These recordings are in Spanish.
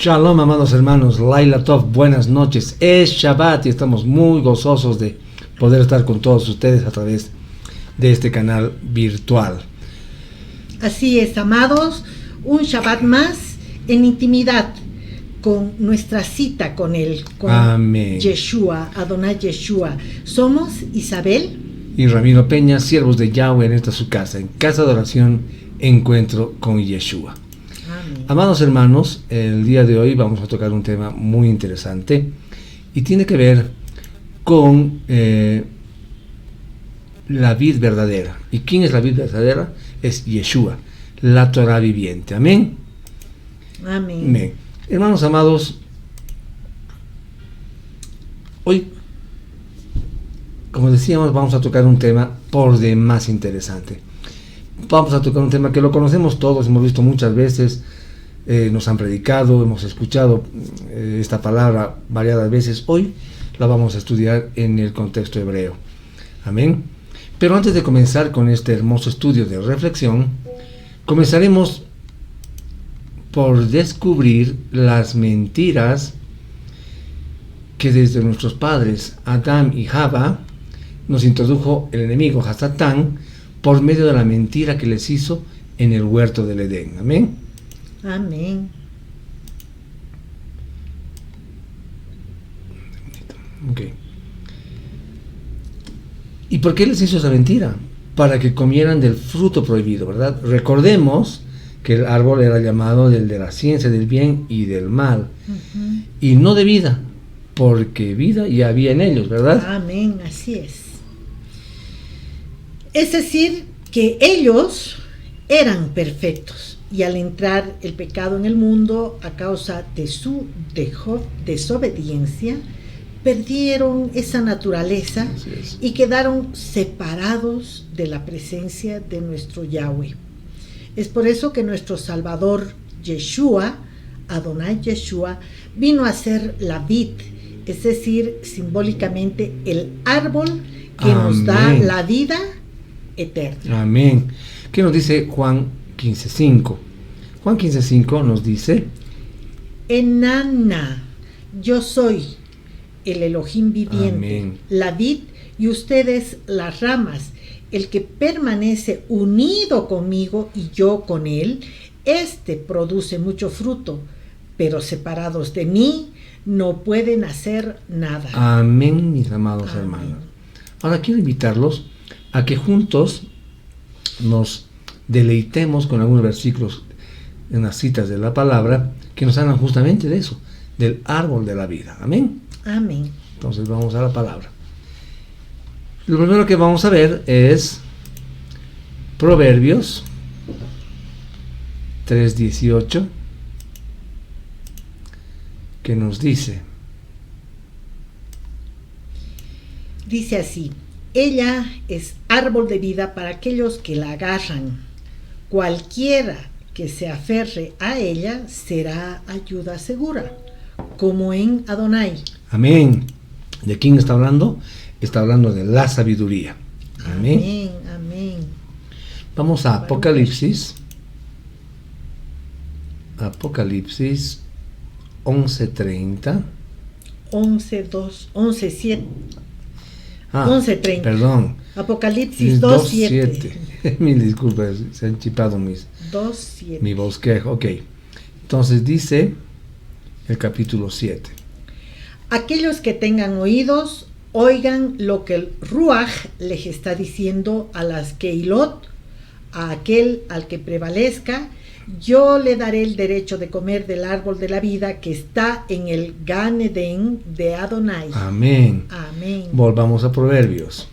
Shalom, amados hermanos, Laila Tov, buenas noches. Es Shabbat y estamos muy gozosos de poder estar con todos ustedes a través de este canal virtual. Así es, amados, un Shabbat más en intimidad con nuestra cita con Él, con Amén. Yeshua, Adonai Yeshua. Somos Isabel y Ramiro Peña, siervos de Yahweh en esta su casa, en casa de oración, encuentro con Yeshua. Amén. Amados hermanos, el día de hoy vamos a tocar un tema muy interesante y tiene que ver con la vid verdadera. ¿Y quién es la vid verdadera? Es Yeshua, la Torah viviente. Amén. Amén. Amén. Hermanos amados, hoy, como decíamos, vamos a tocar un tema por demás interesante. Vamos a tocar un tema que lo conocemos todos, hemos visto muchas veces, nos han predicado, hemos escuchado esta palabra variadas veces. Hoy la vamos a estudiar en el contexto hebreo. Amén. Pero antes de comenzar con este hermoso estudio de reflexión, comenzaremos por descubrir las mentiras que desde nuestros padres, Adán y Java, nos introdujo el enemigo, Hasatán, por medio de la mentira que les hizo en el huerto del Edén. Amén. Amén. Okay. ¿Y por qué les hizo esa mentira? Para que comieran del fruto prohibido, ¿verdad? Recordemos que el árbol era llamado el de la ciencia del bien y del mal, y no de vida, porque vida ya había en ellos, ¿verdad? Amén, así es. Es decir, que ellos eran perfectos y al entrar el pecado en el mundo a causa de su desobediencia, perdieron esa naturaleza y quedaron separados de la presencia de nuestro Yahweh. Es por eso que nuestro Salvador Yeshua, Adonai Yeshua, vino a ser la vid, es decir, simbólicamente el árbol que nos da la vida eterna. Amén. ¿Qué nos dice Juan 15:5? Juan 15:5 nos dice: Enana, yo soy el Elohim viviente, Amén. la vid y ustedes las ramas. El que permanece unido conmigo y yo con él, este produce mucho fruto, pero separados de mí no pueden hacer nada. Amén, mis amados hermanos. Ahora quiero invitarlos a que juntos nos deleitemos con algunos versículos en las citas de la palabra que nos hablan justamente de eso, del árbol de la vida. Amén. Amén. Entonces vamos a la palabra. Lo primero que vamos a ver es Proverbios 3:18, que nos dice así: ella es árbol de vida para aquellos que la agarran. Cualquiera que se aferre a ella será ayuda segura, como en Adonai. Amén. ¿De quién está hablando? Está hablando de la sabiduría. Amén. Amén, amén. Vamos a Apocalipsis. Apocalipsis 11:30. 11:7. 11:30. Perdón. Apocalipsis 2:7. Mil disculpas, se han chipado mi bosquejo. Ok. Entonces dice el capítulo 7. Aquellos que tengan oídos, oigan lo que el Ruach les está diciendo a las Keilot, a aquel al que prevalezca. Yo le daré el derecho de comer del árbol de la vida que está en el Gan Eden de Adonai. Amén. Amén. Volvamos a Proverbios.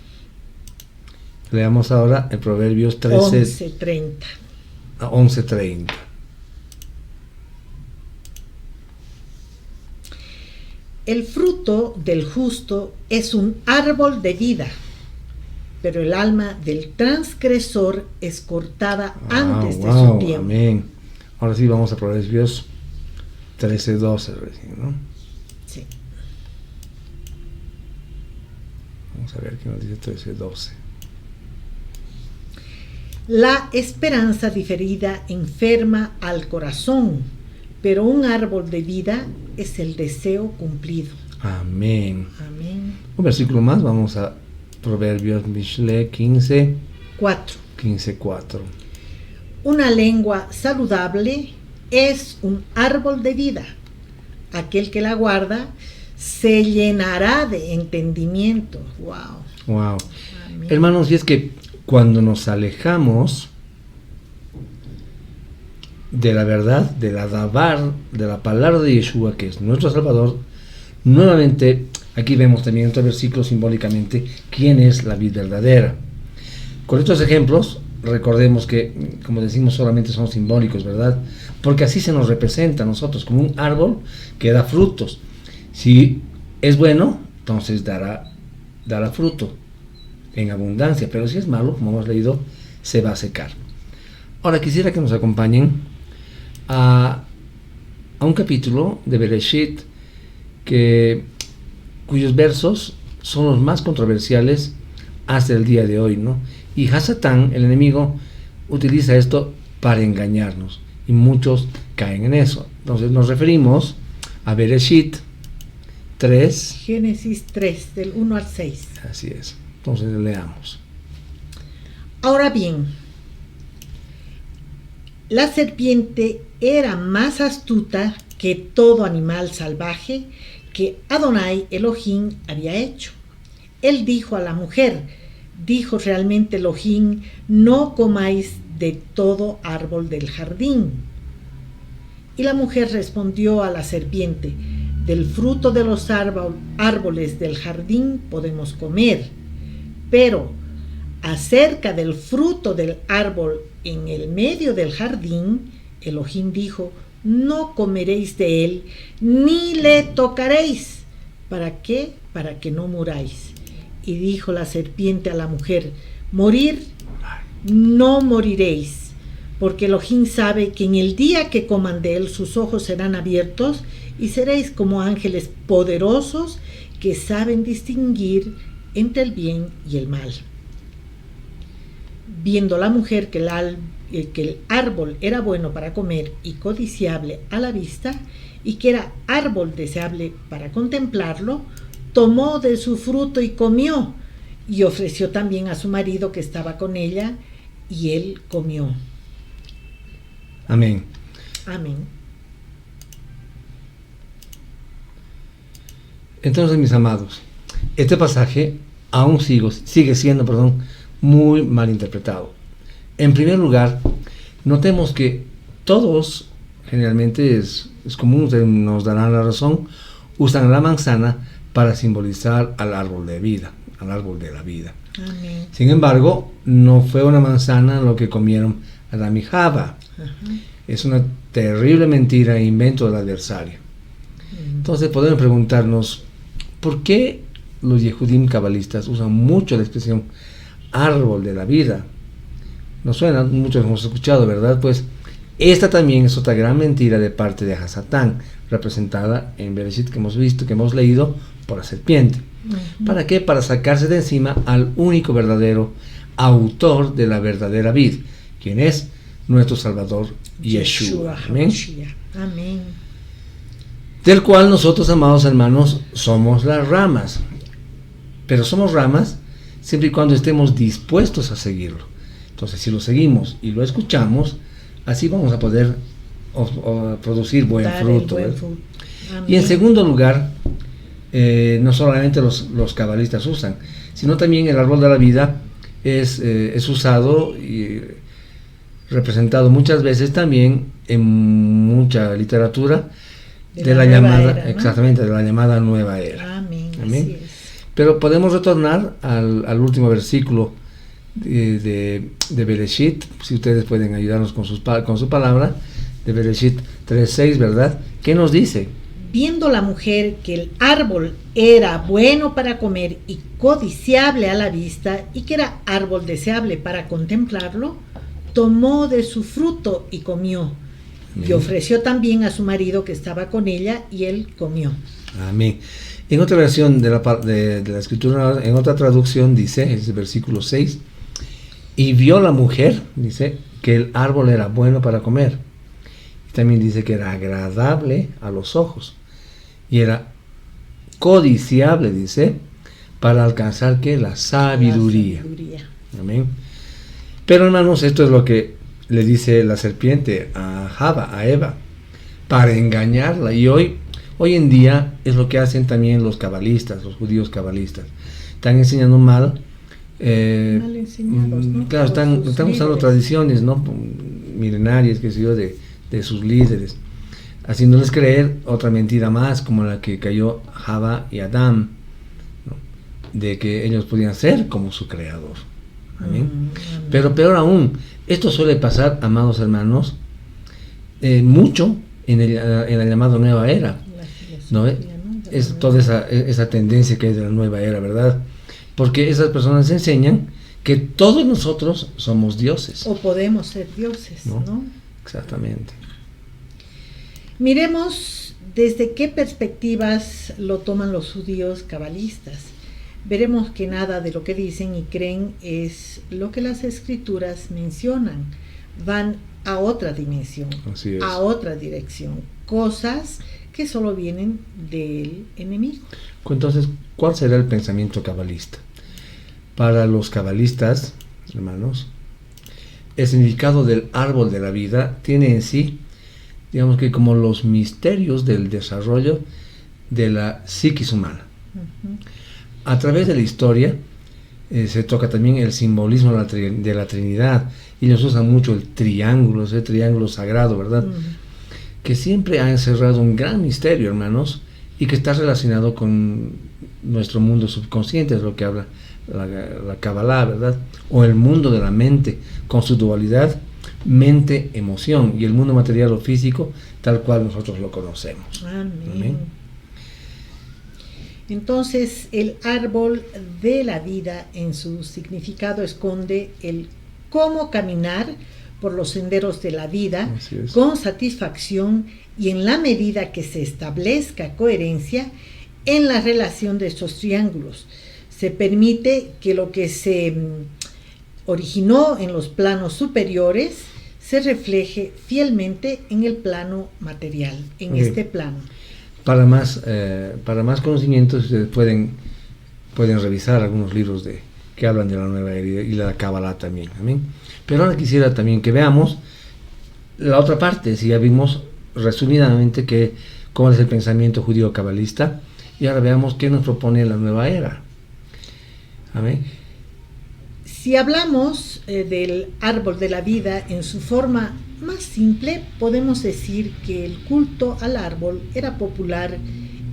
Leamos ahora el Proverbios 11:30. El fruto del justo es un árbol de vida, pero el alma del transgresor es cortada antes de su tiempo. Amén. Ahora sí vamos a Proverbios 13:12 recién, ¿no? Sí. Vamos a ver qué nos dice 13:12. La esperanza diferida enferma al corazón, pero un árbol de vida es el deseo cumplido. Amén. Amén. Un versículo más, vamos a Proverbios Mishle 15, 4. 15:4. Una lengua saludable es un árbol de vida. Aquel que la guarda se llenará de entendimiento. Wow. Wow. Amén. Hermanos, y es que cuando nos alejamos de la verdad, de la davar, de la palabra de Yeshua, que es nuestro Salvador, nuevamente aquí vemos también otro versículo simbólicamente quién es la vid verdadera. Con estos ejemplos, recordemos que, como decimos, solamente son simbólicos, ¿verdad? Porque así se nos representa a nosotros como un árbol que da frutos. Si es bueno, entonces dará fruto en abundancia, pero si es malo, como hemos leído, se va a secar. Ahora quisiera que nos acompañen a un capítulo de Bereshit cuyos versos son los más controversiales hasta el día de hoy, ¿no? Y Hasatán, el enemigo, utiliza esto para engañarnos y muchos caen en eso. Entonces nos referimos a Bereshit 3. Génesis 3, del 1 al 6. Así es. Entonces leamos. Ahora bien, la serpiente era más astuta que todo animal salvaje que Adonai Elohim había hecho. Él dijo a la mujer, dijo realmente Elohim, no comáis de todo árbol del jardín. Y la mujer respondió a la serpiente, del fruto de los árboles del jardín podemos comer, pero acerca del fruto del árbol en el medio del jardín, Elohim dijo, no comeréis de él, ni le tocaréis. ¿Para qué? Para que no muráis. Y dijo la serpiente a la mujer, morir no moriréis, porque Elohim sabe que en el día que coman de él sus ojos serán abiertos y seréis como ángeles poderosos que saben distinguir entre el bien y el mal. Viendo la mujer que el árbol era bueno para comer y codiciable a la vista, y que era árbol deseable para contemplarlo, tomó de su fruto y comió, y ofreció también a su marido que estaba con ella, y él comió. Amén. Amén. Entonces, mis amados, este pasaje aún sigue siendo, muy mal interpretado. En primer lugar, notemos que todos, generalmente es común, ustedes nos darán la razón, usan la manzana para simbolizar al árbol de vida, al árbol de la vida. Amén. Sin embargo, no fue una manzana lo que comieron Adán y Java. Es una terrible mentira e invento del adversario. Entonces podemos preguntarnos, ¿por qué los Yehudim cabalistas usan mucho la expresión árbol de la vida? Nos suena, muchos hemos escuchado, ¿verdad? Pues esta también es otra gran mentira de parte de Hasatán, representada en Bereshit que hemos visto, que hemos leído, por la serpiente. ¿Para qué? Para sacarse de encima al único verdadero autor de la verdadera vid, quien es nuestro Salvador Yeshua. Amén. Amén. Del cual nosotros, amados hermanos, somos las ramas. Pero somos ramas siempre y cuando estemos dispuestos a seguirlo. Entonces, si lo seguimos y lo escuchamos, así vamos a poder producir buen fruto. Y en segundo lugar, no solamente los cabalistas usan, sino también el árbol de la vida es usado y representado muchas veces también en mucha literatura de la llamada era, ¿no? Exactamente, de la llamada nueva era. Amén. Amén. Pero podemos retornar al último versículo de Bereshit, si ustedes pueden ayudarnos con su palabra, de Bereshit 3:6, ¿verdad? ¿Qué nos dice? Viendo la mujer que el árbol era bueno para comer y codiciable a la vista, y que era árbol deseable para contemplarlo, tomó de su fruto y comió. Amén. Y ofreció también a su marido que estaba con ella, y él comió. Amén. En otra versión de la escritura, en otra traducción dice, es el versículo 6, y vio la mujer, dice, que el árbol era bueno para comer. también dice que era agradable a los ojos y era codiciable, dice, para alcanzar que la sabiduría. Amén. Pero hermanos, esto es lo que le dice la serpiente a Java, a Eva, para engañarla. Y hoy en día es lo que hacen también los cabalistas, los judíos cabalistas. Están enseñando mal. Mal enseñados, ¿no? Claro, están usando tradiciones, ¿no?, milenarias, qué sé yo, de sus líderes, haciéndoles creer otra mentira más, como la que cayó Java y Adán, ¿no?, de que ellos podían ser como su creador. Amén. Pero peor aún, esto suele pasar, amados hermanos, mucho en la llamada nueva era, ¿no? Es toda esa tendencia que hay de la nueva era, ¿verdad? Porque esas personas enseñan que todos nosotros somos dioses. O podemos ser dioses, ¿no? Exactamente. Miremos desde qué perspectivas lo toman los judíos cabalistas. Veremos que nada de lo que dicen y creen es lo que las escrituras mencionan. Van a otra dimensión, a otra dirección, cosas que solo vienen del enemigo. Entonces, ¿cuál será el pensamiento cabalista? Para los cabalistas, hermanos, el significado del árbol de la vida tiene en sí, digamos que como los misterios del desarrollo de la psiquis humana. A través de la historia se toca también el simbolismo de la Trinidad, y ellos usan mucho el triángulo, ese triángulo sagrado, ¿verdad? Que siempre ha encerrado un gran misterio, hermanos, y que está relacionado con nuestro mundo subconsciente, es lo que habla la Kabbalah, ¿verdad? O el mundo de la mente, con su dualidad, mente-emoción, y el mundo material o físico, tal cual nosotros lo conocemos. Amén. Entonces, el árbol de la vida en su significado esconde el cómo caminar por los senderos de la vida con satisfacción y en la medida que se establezca coherencia en la relación de estos triángulos. Se permite que lo que se originó en los planos superiores se refleje fielmente en el plano material, en este plano. Para más conocimientos, ustedes pueden revisar algunos libros que hablan de la nueva era y la Kabbalah también. ¿Amén? Pero ahora quisiera también que veamos la otra parte. Si ya vimos resumidamente cómo es el pensamiento judío cabalista, y ahora veamos qué nos propone la nueva era. Amén. Si hablamos del árbol de la vida en su forma más simple, podemos decir que el culto al árbol era popular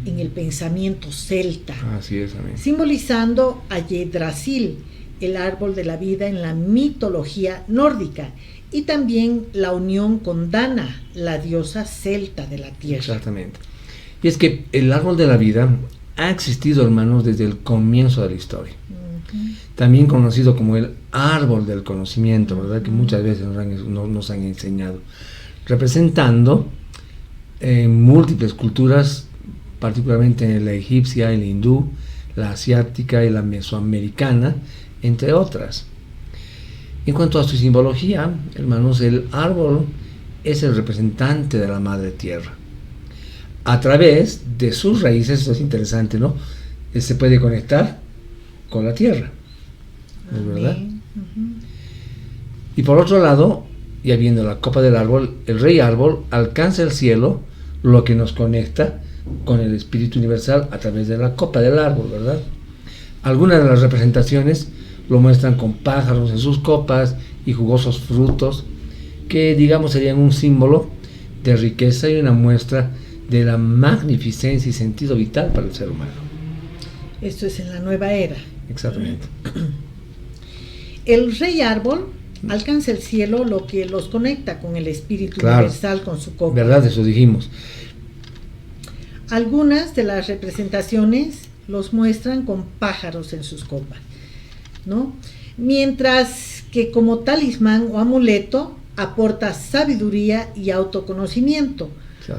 en el pensamiento celta. Así es, amén. Simbolizando a Yggdrasil, el árbol de la vida en la mitología nórdica, y también la unión con Dana, la diosa celta de la tierra. Exactamente. Y es que el árbol de la vida ha existido, hermanos, desde el comienzo de la historia. También conocido como el árbol del conocimiento, ¿verdad? Que muchas veces nos han enseñado, representando en múltiples culturas, particularmente en la egipcia, en la hindú, la asiática y la mesoamericana, entre otras. En cuanto a su simbología, hermanos, el árbol es el representante de la madre tierra. A través de sus raíces, eso es interesante, ¿no? Se puede conectar con la tierra, ¿es verdad? Y por otro lado, ya viendo la copa del árbol, el rey árbol alcanza el cielo, lo que nos conecta con el espíritu universal a través de la copa del árbol, ¿verdad? Algunas de las representaciones lo muestran con pájaros en sus copas y jugosos frutos, que digamos serían un símbolo de riqueza y una muestra de la magnificencia y sentido vital para el ser humano. Esto es en la nueva era. Exactamente. El rey árbol alcanza el cielo, lo que los conecta con el espíritu universal, con su copa. ¿Verdad? Eso dijimos. Algunas de las representaciones los muestran con pájaros en sus copas, ¿no? Mientras que como talismán o amuleto aporta sabiduría y autoconocimiento,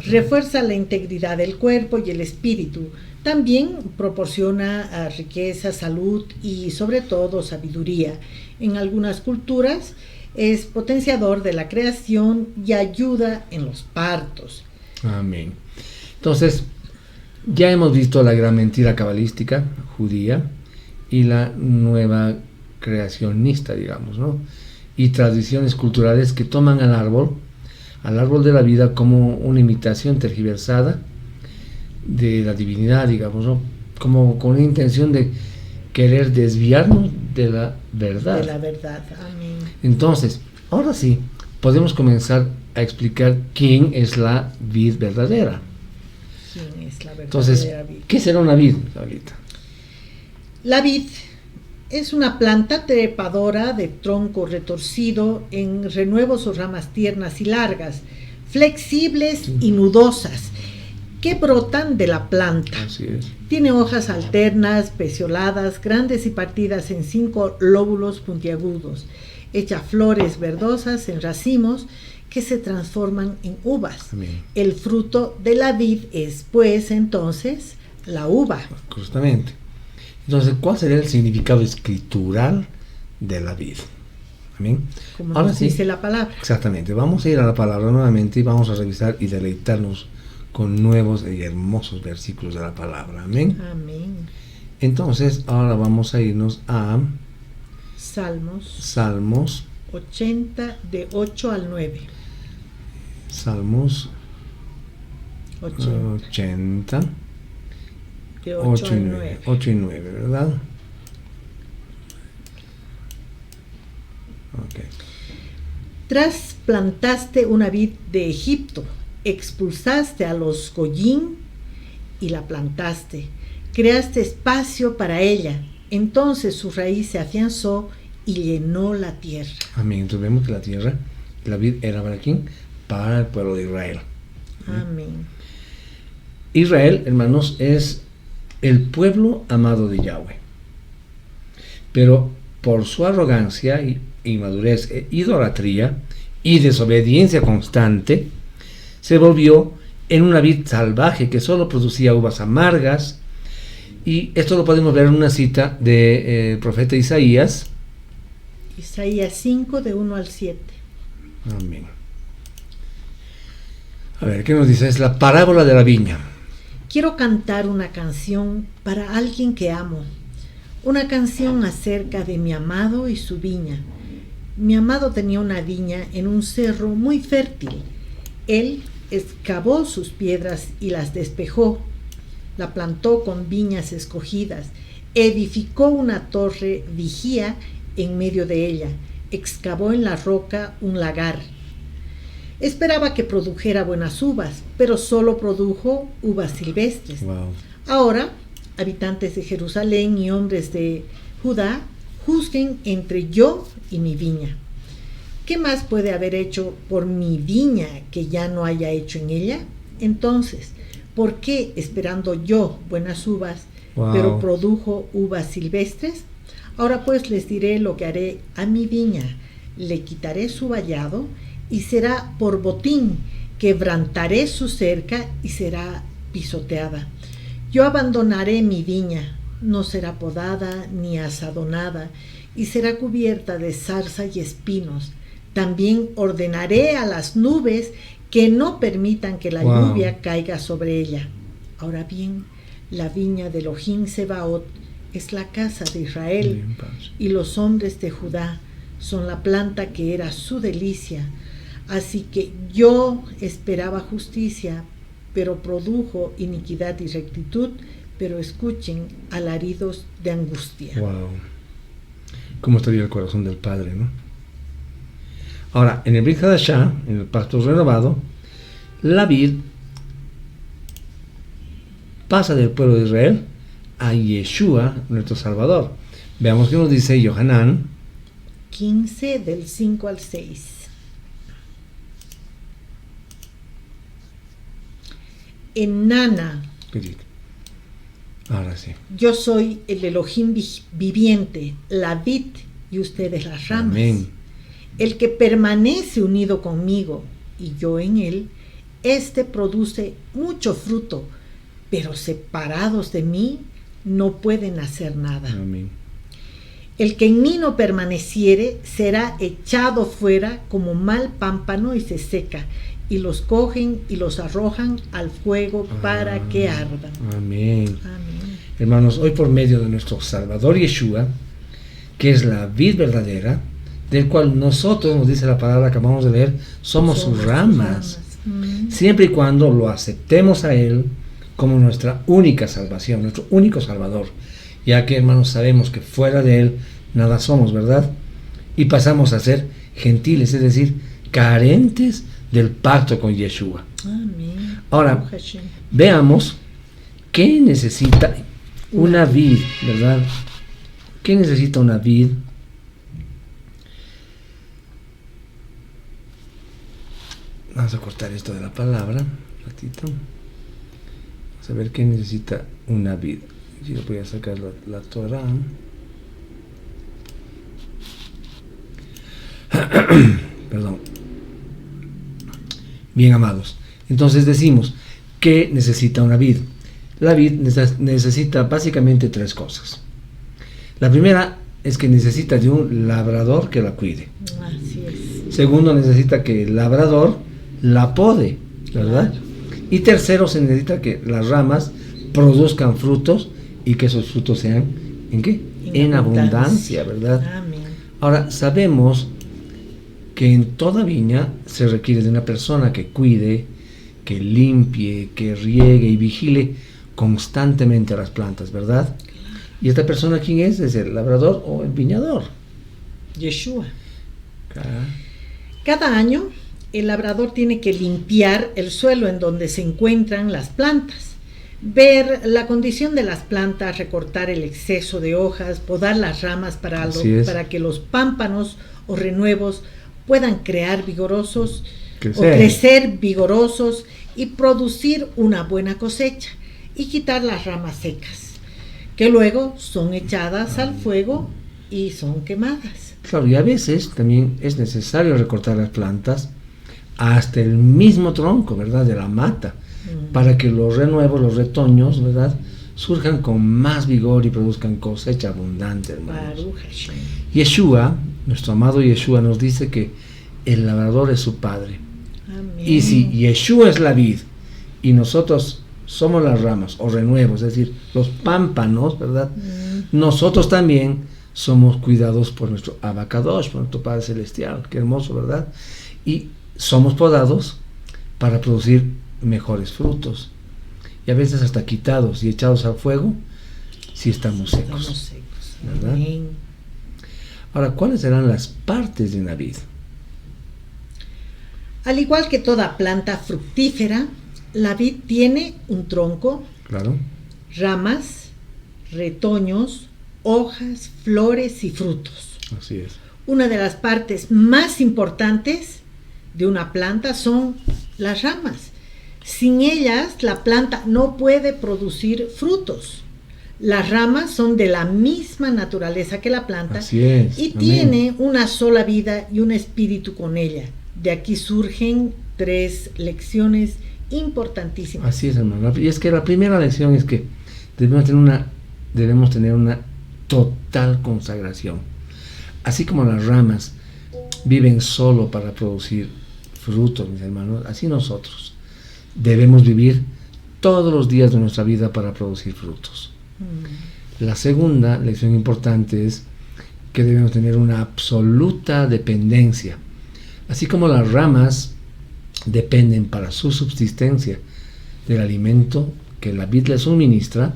refuerza la integridad del cuerpo y el espíritu. También proporciona riqueza, salud y sobre todo sabiduría. En algunas culturas Es potenciador de la creación y ayuda en los partos. Amén. Entonces, ya hemos visto la gran mentira cabalística judía y la nueva creacionista, digamos, ¿no? Y tradiciones culturales que toman al árbol de la vida, como una imitación tergiversada de la divinidad, digamos, ¿no? Como con la intención de querer desviarnos de la verdad. De la verdad, amén. Entonces, ahora sí, podemos comenzar a explicar quién es la vid verdadera. ¿Quién es la verdadera Entonces, vid? ¿qué será una vid, Pablita? La vid es una planta trepadora de tronco retorcido en renuevos o ramas tiernas y largas, flexibles y nudosas, que brotan de la planta. Así es. Tiene hojas alternas, pecioladas, grandes y partidas en 5 lóbulos puntiagudos. Echa flores verdosas en racimos que se transforman en uvas. Amén. El fruto de la vid es, pues, entonces, la uva. Justamente. Entonces, ¿cuál sería el significado escritural de la vid? Amén. Como Ahora nos sí, dice la palabra. exactamente. Vamos a ir a la palabra nuevamente y vamos a revisar y deleitarnos con nuevos y hermosos versículos de la palabra. Amén. Amén. Entonces, ahora vamos a irnos a Salmos 80, de 8 al 9. Salmos 80, de 8 8 y al 9, 9. 8 y 9, ¿verdad? Ok. Trasplantaste una vid de Egipto, expulsaste a los goyín y la plantaste, creaste espacio para ella, entonces su raíz se afianzó y llenó la tierra. Amén. Entonces vemos que la tierra, la vid era para quién? Para el pueblo de Israel. Amén. Israel, hermanos, es el pueblo amado de Yahweh. Pero por su arrogancia y inmadurez, idolatría y desobediencia constante, se volvió en una vid salvaje que solo producía uvas amargas. Y esto lo podemos ver en una cita del profeta Isaías. Isaías 5, de 1 al 7. Amén. A ver, ¿qué nos dice? Es la parábola de la viña. Quiero cantar una canción para alguien que amo, una canción acerca de mi amado y su viña. Mi amado tenía una viña en un cerro muy fértil. Él excavó sus piedras y las despejó, la plantó con viñas escogidas, edificó una torre vigía en medio de ella, excavó en la roca un lagar. Esperaba que produjera buenas uvas, pero solo produjo uvas silvestres. Wow. Ahora, habitantes de Jerusalén y hombres de Judá, juzguen entre yo y mi viña. ¿Qué más puede haber hecho por mi viña que ya no haya hecho en ella? Entonces, ¿por qué, esperando yo buenas uvas, pero produjo uvas silvestres? Ahora pues les diré lo que haré a mi viña. Le quitaré su vallado y será por botín, quebrantaré su cerca y será pisoteada. Yo abandonaré mi viña, no será podada ni asadonada, y será cubierta de zarza y espinos. También ordenaré a las nubes que no permitan que la lluvia caiga sobre ella. Ahora bien, la viña de Elohim Sebaot es la casa de Israel, y los hombres de Judá son la planta que era su delicia. Así que yo esperaba justicia, pero produjo iniquidad y rectitud, pero escuchen alaridos de angustia. Wow. ¿Cómo estaría el corazón del Padre, no? Ahora, en el Brit Hadashah, en el pacto renovado, la vid pasa del pueblo de Israel a Yeshua, nuestro Salvador. Veamos qué nos dice Yohanan 15, del 5 al 6. Enana, ahora sí. yo soy el Elohim viviente, la vid y ustedes las ramas. Amén. El que permanece unido conmigo y yo en él, este produce mucho fruto, pero separados de mí no pueden hacer nada. Amén. El que en mí no permaneciere será echado fuera como mal pámpano y se seca, y los cogen y los arrojan al fuego para que ardan. Amén. Amén. Hermanos, hoy por medio de nuestro Salvador Yeshua, que es la vid verdadera, del cual nosotros, nos dice la palabra que acabamos de leer, somos sus ramas. Siempre y cuando lo aceptemos a Él como nuestra única salvación, nuestro único Salvador, ya que, hermanos, sabemos que fuera de Él nada somos, ¿verdad? Y pasamos a ser gentiles, es decir, carentes del pacto con Yeshua. Amén. Ahora, veamos qué necesita una vid, ¿verdad? ¿Qué necesita una vid? Vamos a cortar esto de la palabra un ratito. Vamos a ver qué necesita una vid. Yo voy a sacar la Torah. Perdón. Bien, amados. Entonces decimos, ¿qué necesita una vid? La vid necesita básicamente tres cosas. La primera es que necesita de un labrador que la cuide. Así es. Segundo, necesita que el labrador la pode, ¿verdad? Claro. Y tercero, se necesita que las ramas produzcan frutos y que esos frutos sean, ¿en qué? En abundancia, ¿verdad? Amén. Ahora, sabemos que en toda viña se requiere de una persona que cuide, que limpie, que riegue y vigile constantemente a las plantas, ¿verdad? ¿Y esta persona quién es? ¿Es el labrador o el viñador? Yeshua. Claro. Cada año, el labrador tiene que limpiar el suelo en donde se encuentran las plantas, ver la condición de las plantas, recortar el exceso de hojas, podar las ramas para que los pámpanos o renuevos puedan crecer vigorosos y producir una buena cosecha, y quitar las ramas secas, que luego son echadas al fuego y son quemadas. Claro, y a veces también es necesario recortar las plantas hasta el mismo tronco, ¿verdad?, de la mata, para que los renuevos, los retoños, ¿verdad?, surjan con más vigor y produzcan cosecha abundante, hermanos. Yeshua, nuestro amado Yeshua, nos dice que el labrador es su padre. Amén. Y si Yeshua es la vid y nosotros somos las ramas o renuevos, es decir, los pámpanos, ¿verdad? Nosotros también somos cuidados por nuestro Abacadosh, por nuestro Padre Celestial. Qué hermoso, ¿verdad? Y somos podados para producir mejores frutos. Y a veces hasta quitados y echados al fuego si estamos secos. ¿Verdad? Amén. Ahora, ¿cuáles serán las partes de una vid? Al igual que toda planta fructífera, la vid tiene un tronco, Claro. ramas, retoños, hojas, flores y frutos. Así es. Una de las partes más importantes de una planta son las ramas. Sin ellas, la planta no puede producir frutos. Las ramas son de la misma naturaleza que la planta. Así es. Y Amén. tiene una sola vida y un espíritu con ella. De aquí surgen 3 lecciones importantísimas. Así es, hermano. Y es que la primera lección es que debemos tener una total consagración. Así como las ramas viven solo para producir frutos, mis hermanos, así nosotros debemos vivir todos los días de nuestra vida para producir frutos. La segunda lección importante es que debemos tener una absoluta dependencia. Así como las ramas dependen para su subsistencia del alimento que la vid les suministra,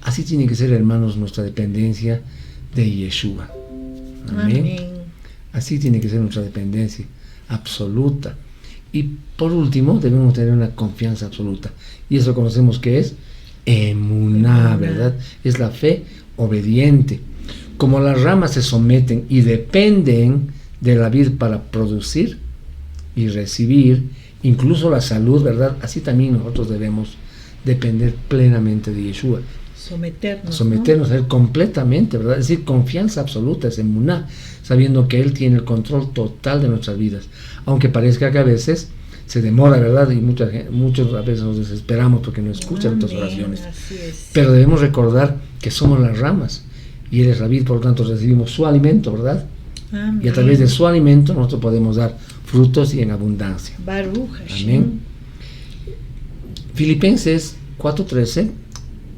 así tiene que ser, hermanos, nuestra dependencia de Yeshua. Amén. Amén. Así tiene que ser nuestra dependencia absoluta. Y por último, debemos tener una confianza absoluta. Y eso conocemos que es emuná, ¿verdad? Es la fe obediente. Como las ramas se someten y dependen de la vid para producir y recibir, incluso la salud, ¿verdad? Así también nosotros debemos depender plenamente de Yeshua. Someternos a Él completamente, ¿verdad? Es decir, confianza absoluta, es emuná, sabiendo que Él tiene el control total de nuestras vidas. Aunque parezca que a veces se demora, ¿verdad? Y muchos a veces nos desesperamos porque no escuchan nuestras oraciones. Así es. Pero debemos recordar que somos las ramas y Él es la vid, por lo tanto recibimos su alimento, ¿verdad? Amén. Y a través de su alimento nosotros podemos dar frutos y en abundancia. Baruch Hashem. Amén. Filipenses 4:13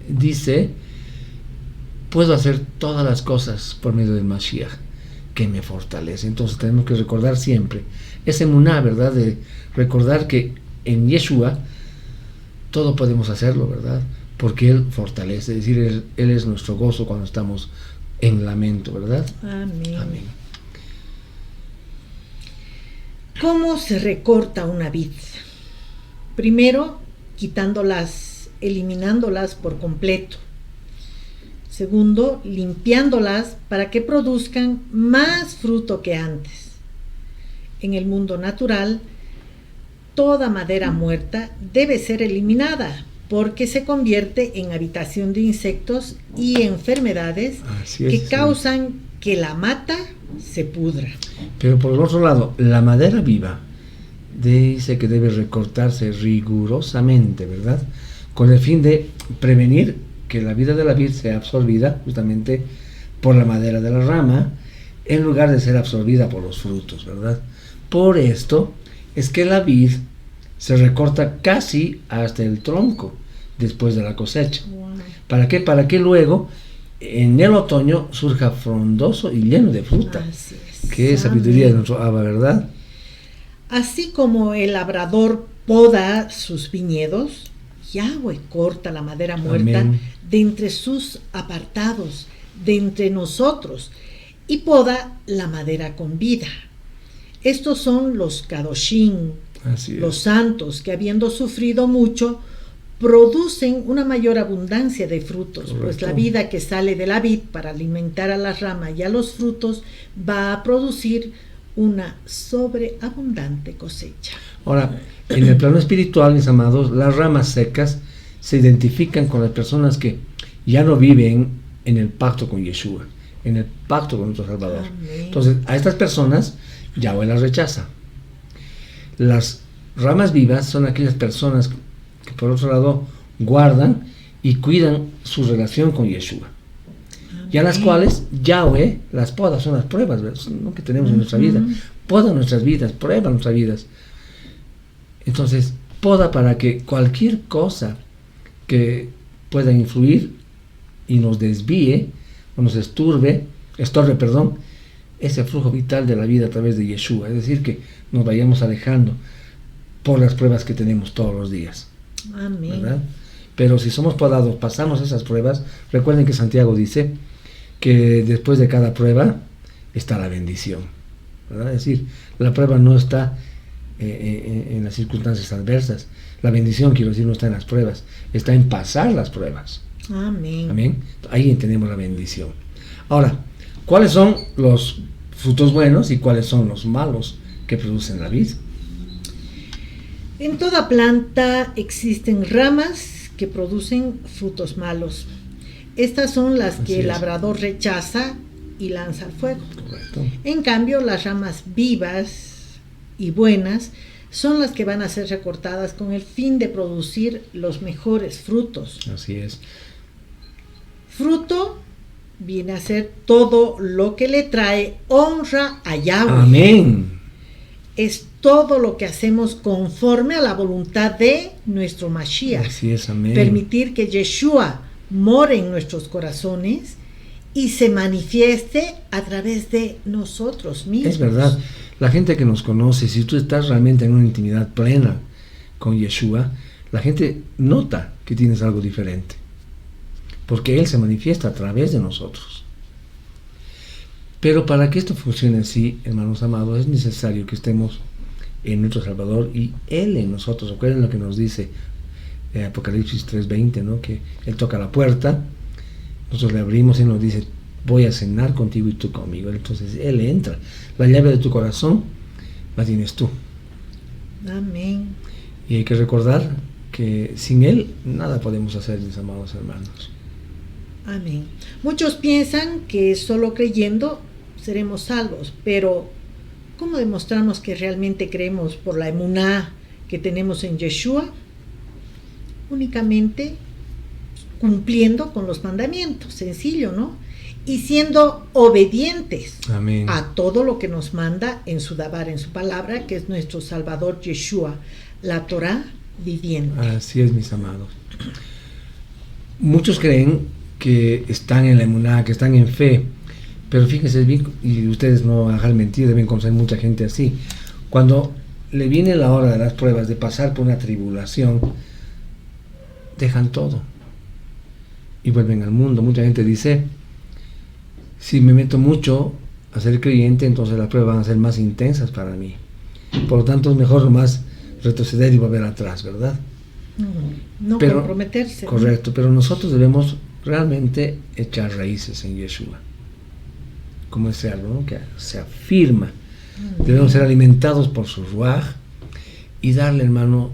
dice: puedo hacer todas las cosas por medio del Mashiach que me fortalece. Entonces tenemos que recordar siempre ese emuná, ¿verdad? De recordar que en Yeshua todo podemos hacerlo, ¿verdad? Porque Él fortalece, es decir, Él es nuestro gozo cuando estamos en lamento, ¿verdad? Amén. Amén. ¿Cómo se recorta una vid? Primero, eliminándolas por completo. Segundo, limpiándolas para que produzcan más fruto que antes. En el mundo natural, toda madera muerta debe ser eliminada porque se convierte en habitación de insectos y enfermedades que causan que la mata se pudra. Pero por el otro lado, la madera viva dice que debe recortarse rigurosamente, ¿verdad? Con el fin de prevenir que la vida de la vid sea absorbida justamente por la madera de la rama, en lugar de ser absorbida por los frutos, ¿verdad? Por esto es que la vid se recorta casi hasta el tronco después de la cosecha. Wow. ¿Para qué? Para que luego en el otoño surja frondoso y lleno de fruta. Así es. Qué sabiduría de nuestro Abba, ¿verdad? Así como el labrador poda sus viñedos, Yahweh corta la madera muerta Amén. de entre sus apartados, de entre nosotros, y poda la madera con vida. Estos son los Kadoshim, los santos, que habiendo sufrido mucho, producen una mayor abundancia de frutos. Correcto. Pues la vida que sale de la vid para alimentar a la rama y a los frutos va a producir una sobreabundante cosecha. Ahora, en el plano espiritual, mis amados, las ramas secas se identifican con las personas que ya no viven en el pacto con Yeshua, en el pacto con nuestro Salvador. Amén. Entonces, a estas personas Yahweh las rechaza. Las ramas vivas son aquellas personas que por otro lado guardan y cuidan su relación con Yeshua. Y a las cuales Yahweh las poda, son las pruebas, ¿no?, que tenemos en nuestra vida. Poda nuestras vidas, prueba nuestras vidas. Entonces, poda para que cualquier cosa que pueda influir y nos desvíe o nos estorbe, ese flujo vital de la vida a través de Yeshua. Es decir, que nos vayamos alejando por las pruebas que tenemos todos los días. Amén. ¿Verdad? Pero si somos podados, pasamos esas pruebas. Recuerden que Santiago dice que después de cada prueba está la bendición, ¿verdad? Es decir, la prueba no está en las circunstancias adversas. La bendición, quiero decir, no está en las pruebas, está en pasar las pruebas. Amén. Amén. Ahí tenemos la bendición. Ahora, ¿cuáles son los frutos buenos y cuáles son los malos que producen la vid? En toda planta existen ramas que producen frutos malos. Estas son las que el labrador rechaza y lanza al fuego. Correcto. En cambio, las ramas vivas y buenas son las que van a ser recortadas con el fin de producir los mejores frutos. Así es. Fruto viene a ser todo lo que le trae honra a Yahweh. Amén. Es todo lo que hacemos conforme a la voluntad de nuestro Mashiach. Así es, amén. Permitir que Yeshua more en nuestros corazones y se manifieste a través de nosotros mismos. Es verdad. La gente que nos conoce, si tú estás realmente en una intimidad plena con Yeshua, la gente nota que tienes algo diferente, porque Él se manifiesta a través de nosotros. Pero para que esto funcione así, hermanos amados, es necesario que estemos en nuestro Salvador y Él en nosotros. Recuerden lo que nos dice Apocalipsis 3:20, ¿no? Que Él toca la puerta, nosotros le abrimos y nos dice: voy a cenar contigo y tú conmigo. Entonces Él entra. La llave de tu corazón la tienes tú. Amén. Y hay que recordar que sin Él nada podemos hacer, mis amados hermanos. Amén. Muchos piensan que solo creyendo seremos salvos, pero ¿cómo demostramos que realmente creemos por la emuná que tenemos en Yeshua? Únicamente cumpliendo con los mandamientos, sencillo, ¿no? y siendo obedientes Amén. a todo lo que nos manda en su Dabar, en su palabra, que es nuestro Salvador Yeshua, la Torá viviente. Así es, mis amados. Muchos creen que están en la emuná, que están en fe, pero fíjense bien, y ustedes no van a dejar mentir, deben conocer mucha gente así. Cuando le viene la hora de las pruebas, de pasar por una tribulación, dejan todo y vuelven al mundo. Mucha gente dice: si me meto mucho a ser creyente, entonces las pruebas van a ser más intensas para mí. Por lo tanto, es mejor nomás retroceder y volver atrás, ¿verdad? No Pero, comprometerse. Correcto, pero nosotros debemos realmente echar raíces en Yeshua, como ese árbol, ¿no?, que se afirma. Debemos ser alimentados por su Ruaj y darle, hermano,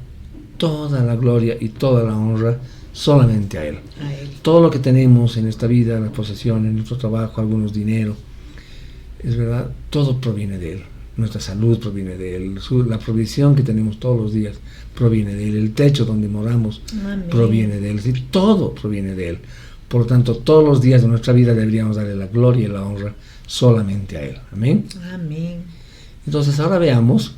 toda la gloria y toda la honra solamente a Él. A Él. Todo lo que tenemos en esta vida, las posesiones, nuestro trabajo, algunos dinero, es verdad, todo proviene de Él. Nuestra salud proviene de Él, la provisión que tenemos todos los días proviene de Él, el techo donde moramos Amén. proviene de Él, es decir, todo proviene de Él. Por lo tanto, todos los días de nuestra vida deberíamos darle la gloria y la honra solamente a Él. Amén. Amén. Entonces, ahora veamos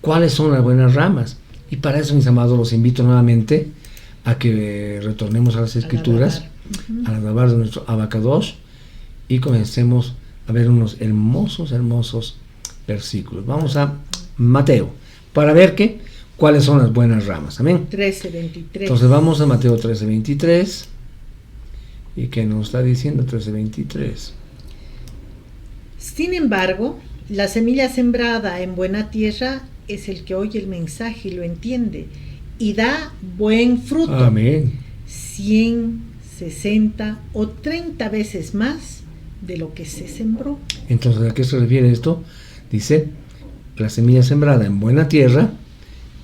cuáles son las buenas ramas. Y para eso, mis amados, los invito nuevamente a que retornemos a las Escrituras, a la Dabar de nuestro Abacadosh, y comencemos a ver unos hermosos versículos. Vamos a Mateo, para ver cuáles son las buenas ramas. Amén. 13:23. Entonces vamos a Mateo 13:23. ¿Y qué nos está diciendo 13:23? Sin embargo, la semilla sembrada en buena tierra es el que oye el mensaje y lo entiende, y da buen fruto. Amén. 100, 60 o 30 veces más de lo que se sembró. Entonces, ¿a qué se refiere esto? Dice, la semilla sembrada en buena tierra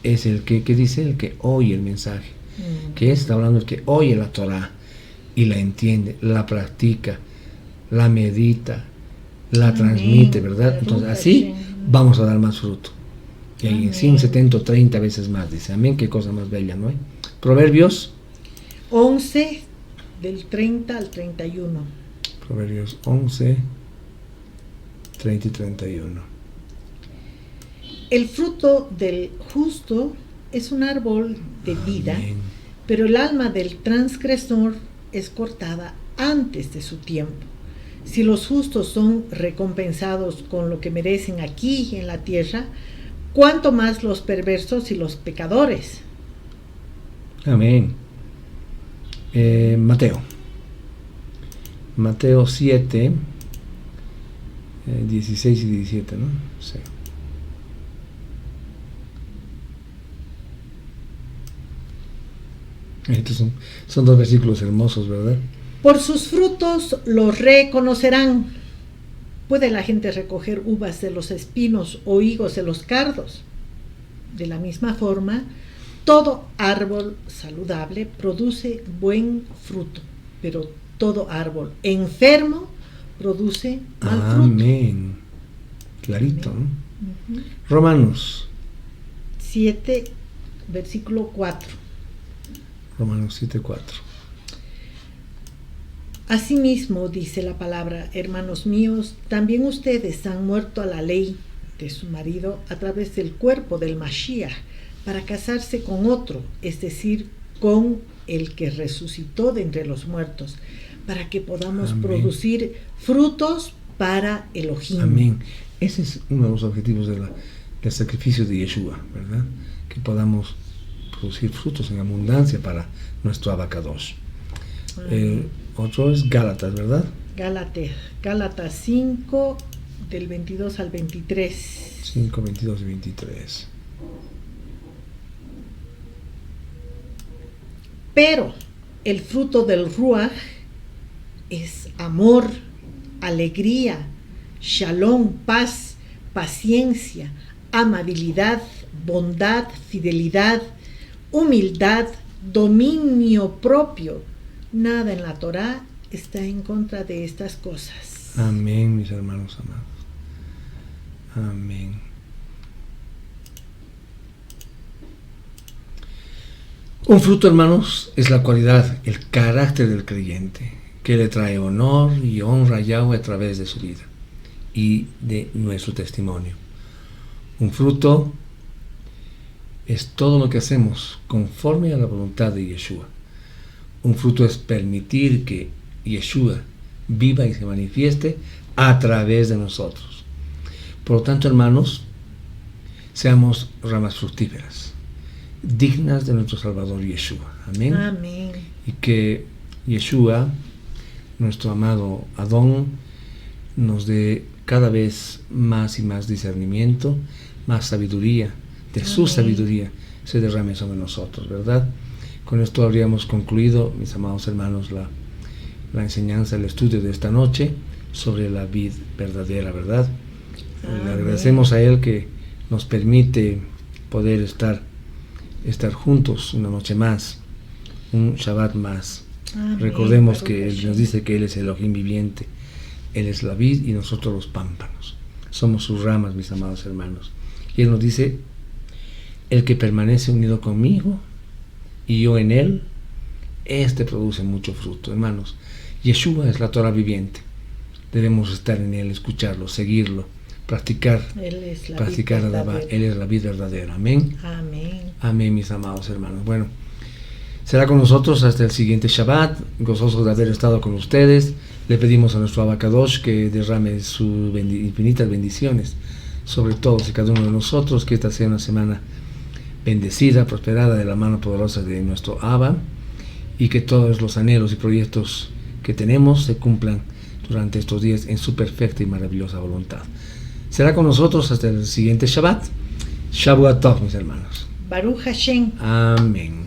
es el que dice, el que oye el mensaje. Que está hablando el que oye la Torah y la entiende, la practica, la medita, la transmite, ¿verdad? Entonces, así vamos a dar más fruto. Y ahí 100, 70 o 30 veces más, dice. Amén, qué cosa más bella, ¿no? Proverbios 11, del 30 al 31. Proverbios 11, 30 y 31. El fruto del justo es un árbol de vida, Amén. pero el alma del transgresor es cortada antes de su tiempo. Si los justos son recompensados con lo que merecen aquí en la tierra, ¿cuánto más los perversos y los pecadores? Amén. Mateo 7, 16 y 17, ¿no? Sí. Estos son dos versículos hermosos, ¿verdad? Por sus frutos los reconocerán. ¿Puede la gente recoger uvas de los espinos o higos de los cardos? De la misma forma, todo árbol saludable produce buen fruto, pero todo árbol enfermo produce mal fruto. Amén. Clarito, ¿no? Romanos 7, versículo 4. Romanos 7:4. Asimismo, dice la palabra, hermanos míos, también ustedes han muerto a la ley de su marido a través del cuerpo del Mashiach, para casarse con otro, es decir, con el que resucitó de entre los muertos, para que podamos Amén. producir frutos para Elohim. Amén. Ese es uno de los objetivos del sacrificio de Yeshua, ¿verdad? Que podamos producir frutos en abundancia para nuestro Abacadosh. Otro es Gálatas, ¿verdad? Gálatas 5, del 22 al 23. 5, 22 y 23. Pero el fruto del Ruach es amor, alegría, shalom, paz, paciencia, amabilidad, bondad, fidelidad, humildad, dominio propio. Nada en la Torá está en contra de estas cosas. Amén, mis hermanos amados. Amén. Un fruto, hermanos, es la cualidad, el carácter del creyente. que le trae honor y honra a Yahweh a través de su vida y de nuestro testimonio. Un fruto es todo lo que hacemos conforme a la voluntad de Yeshua. Un fruto es permitir que Yeshua viva y se manifieste a través de nosotros. Por lo tanto, hermanos, seamos ramas fructíferas, dignas de nuestro Salvador Yeshua. Amén. Amén. Y que Yeshua, nuestro amado Adón, nos dé cada vez más y más discernimiento, más sabiduría, de su Amén. sabiduría se derrame sobre nosotros, ¿verdad? Con esto habríamos concluido, mis amados hermanos, la enseñanza, el estudio de esta noche sobre la vid verdadera, ¿verdad? Le agradecemos a Él que nos permite poder estar juntos una noche más, un Shabbat más. Amén. Recordemos Baruch que Él Hashem. nos dice que Él es el Elohim viviente, Él es la vid y nosotros los pámpanos. Somos sus ramas, mis amados hermanos. Y Él nos dice, el que permanece unido conmigo y yo en Él, este produce mucho fruto. Hermanos, Yeshua es la Torah viviente. Debemos estar en Él, escucharlo, seguirlo, practicar Él es la practicar vid la Dava. verdadera. Él es la vida verdadera. Amén. Amén. Amén, mis amados hermanos. Bueno, será con nosotros hasta el siguiente Shabbat, gozosos de haber estado con ustedes. Le pedimos a nuestro Abacadosh que derrame sus infinitas bendiciones sobre todos y cada uno de nosotros, que esta sea una semana bendecida, prosperada de la mano poderosa de nuestro Abba, y que todos los anhelos y proyectos que tenemos se cumplan durante estos días en su perfecta y maravillosa voluntad. Será con nosotros hasta el siguiente Shabbat. Shavuot Tov, mis hermanos. Baruch Hashem. Amén.